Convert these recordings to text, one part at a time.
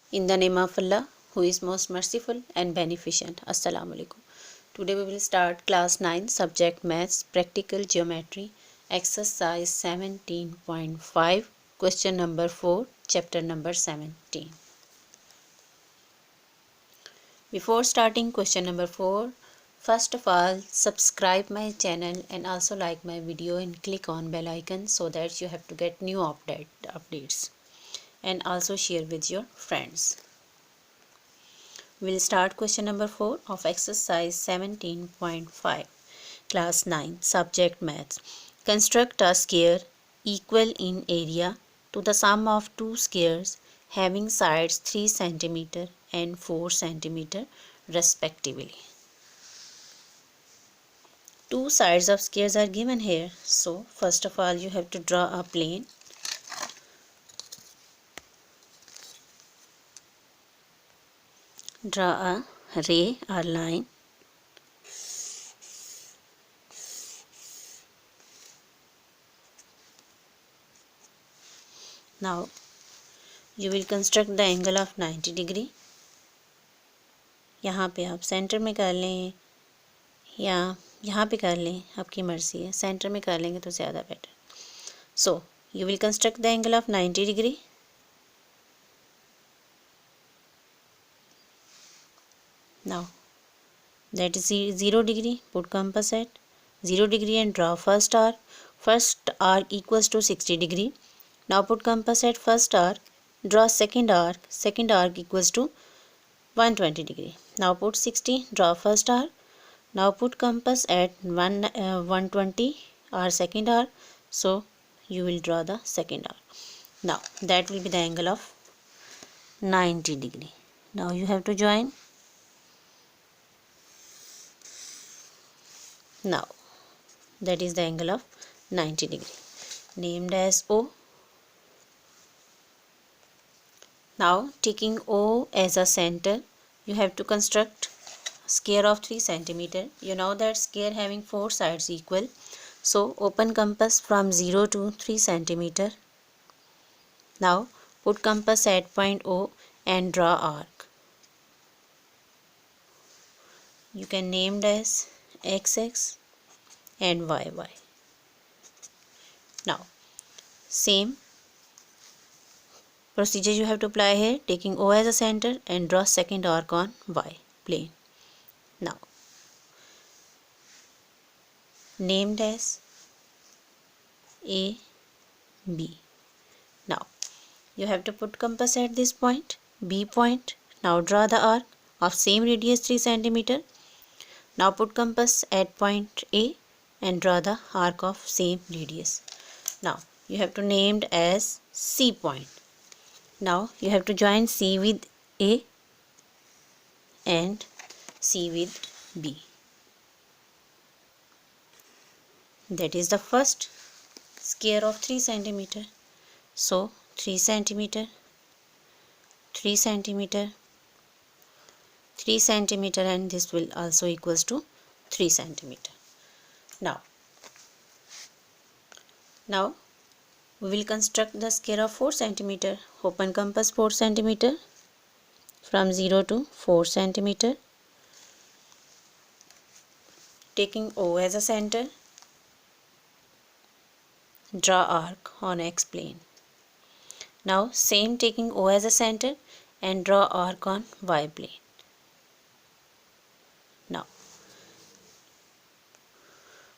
In the name of Allah, who is most merciful and beneficent. Assalamu alaikum. Today we will start class 9, subject maths, practical geometry, exercise 17.5, question number 4, chapter number 17. Before starting question number 4, first of all, subscribe my channel and also like my video and click on bell icon so that you have to get new updates, and also share with your friends. We'll start question number 4 of exercise 17.5, class 9, subject maths. Construct a square equal in area to the sum of two squares having sides 3 cm and 4 cm respectively. Two sides of squares are given here. So first of all you have to draw a plane. Draw a ray or line. Now you will construct the angle of 90 degree. यहाँ पे आप centre में कर लें या यहाँ पे कर लें, आपकी मर्ज़ी है। सेंटर में कर लेंगे तो ज़्यादा better. So you will construct the angle of 90 degree. Now that is 0 degree. Put compass at 0 degree and draw first arc. First arc equals to 60 degree. Now put compass at first arc. Draw second arc. Second arc equals to 120 degree. Now put 60. Draw first arc. Now put compass at 120 or second arc. So you will draw the second arc. Now that will be the angle of 90 degree. Now you have to join. Now that is the angle of 90 degree, named as O. Now taking O as a center, you have to construct a square of 3 cm. You know that square having 4 sides equal. So open compass from 0 to 3 cm. Now put compass at point O and draw arc. You can name it as XX and YY. Now same procedure you have to apply here, taking O as a center and draw second arc on Y plane. Now named as AB. Now you have to put compass at this point, B point. Now draw the arc of same radius 3 cm. Now put compass at point A and draw the arc of same radius. Now you have to name it as C point. Now you have to join C with A and C with B. That is the first square of 3 cm. So 3 cm, 3 cm, 3 cm, and this will also equals to 3 cm. Now we will construct the square of 4 cm. Open compass 4 cm from 0 to 4 cm. Taking O as a center, draw arc on X plane. Now same taking O as a center and draw arc on Y plane. Now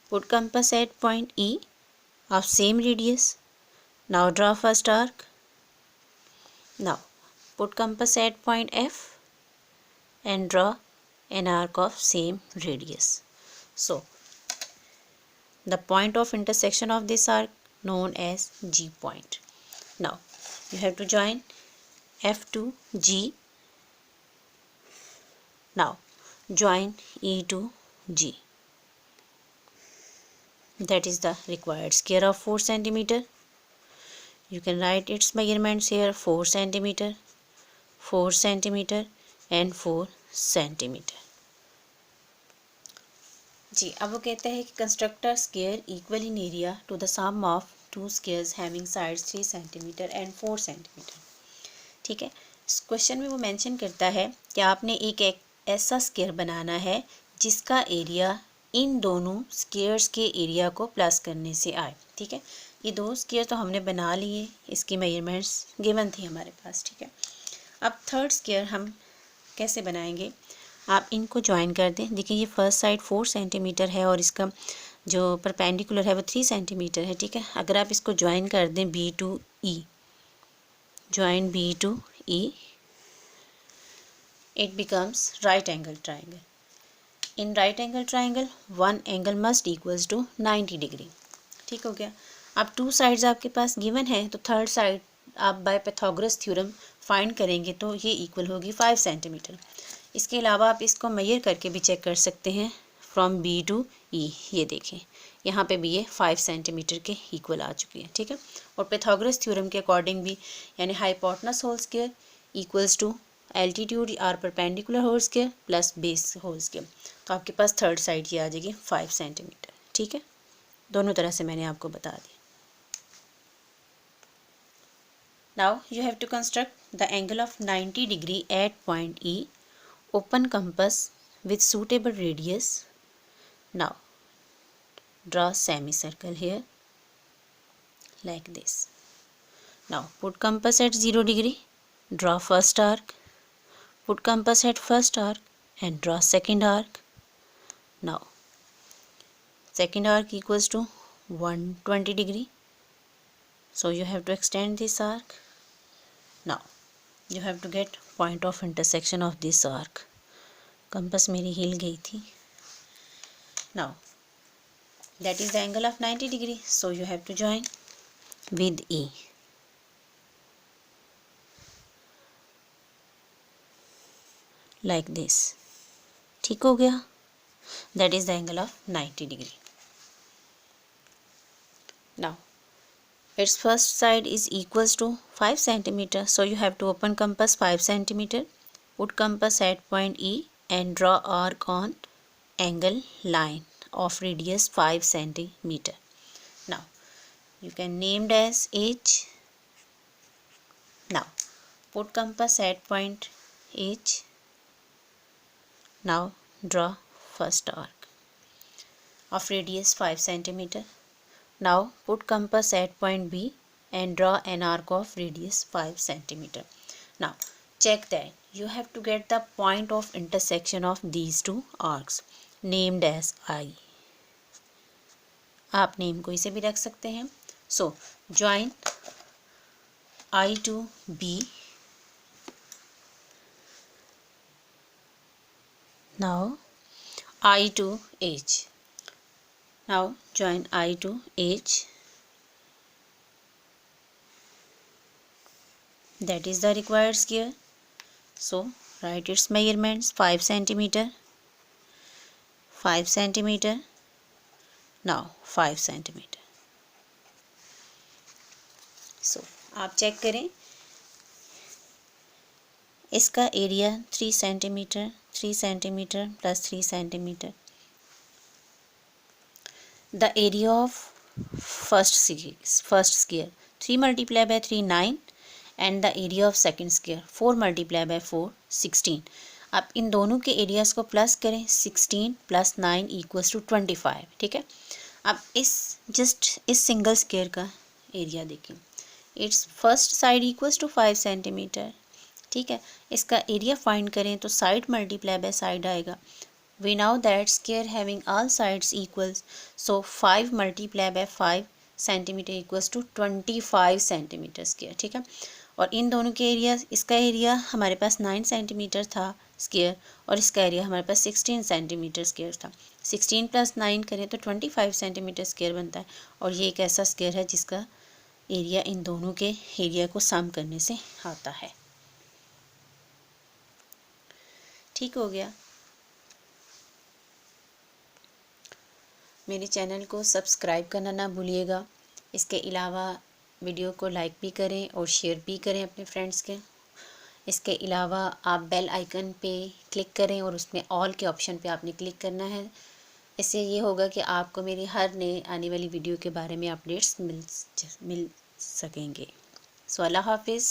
put compass at point E of same radius. Now draw first arc. Now put compass at point F and draw an arc of same radius. So the point of intersection of this arc known as G point. Now you have to join F to G. Now join E to G. That is the required square of 4 cm. You can write its measurements here: 4 cm, 4 cm and 4 cm. जी अब वो कहते हैं कि construct a square equal in area to the sum of two squares having sides 3 cm and 4 cm. ठीक है. Question में वो मेंशन करता है कि आपने एक ऐसा स्क्वायर बनाना है जिसका एरिया इन दोनों स्क्वायर्स के एरिया को प्लस करने से आए। ठीक है, ये दो स्क्वायर तो हमने बना लिए, इसकी मेजरमेंट्स गिवन थी हमारे पास। ठीक है, अब थर्ड स्क्वायर हम कैसे बनाएंगे, आप इनको ज्वाइन कर दें। देखिए ये फर्स्ट साइड 4 सेंटीमीटर है और इसका जो परपेंडिकुलर है वो 3 सेंटीमीटर है। ठीक है, अगर आप इसको ज्वाइन कर दें B to E, join B to E, it becomes right angle triangle. In right angle triangle one angle must equals to 90 degree। ठीक हो गया। अब टू साइड्स आपके पास गिवन है तो थर्ड साइड आप बाय पाइथागोरस थ्योरम फाइंड करेंगे तो ये इक्वल होगी 5 सेंटीमीटर। इसके अलावा आप इसको मेजर करके भी चेक कर सकते हैं फ्रॉम बी टू ई। ये देखें यहाँ पे भी ये 5 सेंटीमीटर के इक्वल आ चुकी है। ठीक है, और पाइथागोरस थ्योरम के अकॉर्डिंग भी यानी hypotenuse whole square equals to altitude or perpendicular whole square plus base whole square, तो आपके पास थर्ड साइड ये आ जाएगी 5 सेंटीमीटर। ठीक है, दोनों तरह से मैंने आपको बता दिया। Now you have to construct the angle of 90 degree at point E, open compass with suitable radius. Now draw semi circle here like this. Now put compass at 0 degree, draw first arc, put compass at first arc and draw second arc. Now second arc equals to 120 degree, so you have to extend this arc. Now you have to get point of intersection of this arc. compass मेरी हिल गई थी। Now that is the angle of 90 degree, so you have to join with E like this। ठीक हो गया, that is the angle of 90 degree। Now its first side is equals to 5 centimeter, so you have to open compass 5 centimeter, put compass at point E and draw arc on angle line of radius 5 centimeter। Now you can named as H। Now put compass at point H, now draw first arc of radius 5 centimeter। Now put compass at point B and draw an arc of radius 5 centimeter। Now check that you have to get the point of intersection of these two arcs named as I। आप name को इसे भी रख सकते हैं। So join I to B, now I to H, now join I to H, that is the required square, so write its measurements 5 centimeter, 5 centimeter, now 5 centimeter। so आप check करें, इसका area 3 centimetre, 3 centimetre plus 3 centimetre. The area of first square 3 multiply by 3 9 and the area of second square 4 multiply by 4 16। आप इन दोनों के areas को plus करें, 16 plus 9 equals to 25। ठीक है, अब इस सिंगल स्क्वायर का एरिया देखें, it's first side equals to 5 centimetre. ठीक है, इसका एरिया फाइंड करें तो साइड मल्टीप्लाई बाय साइड आएगा। We know that square having all sides equals, so 5 multiply by 5 centimetre equals to 25 centimetre square. ठीक है, और इन दोनों के एरिया, इसका एरिया हमारे पास 9 सेंटीमीटर था स्क्वायर और इसका एरिया हमारे पास 16 सेंटीमीटर स्क्वायर था। 16 प्लस 9 करें तो 25 सेंटीमीटर स्क्वायर बनता है, और ये एक ऐसा स्क्वायर है जिसका एरिया इन दोनों के एरिया को सम करने से आता है। ठीक हो गया। मेरे चैनल को सब्सक्राइब करना ना भूलिएगा। इसके अलावा वीडियो को लाइक भी करें और शेयर भी करें अपने फ्रेंड्स के। इसके अलावा आप बेल आइकन पे क्लिक करें और उसमें ऑल के ऑप्शन पे आपने क्लिक करना है। इससे ये होगा कि आपको मेरी हर नए आने वाली वीडियो के बारे में अपडेट्स मिल सकेंगे। सो अल्लाह हाफिज़।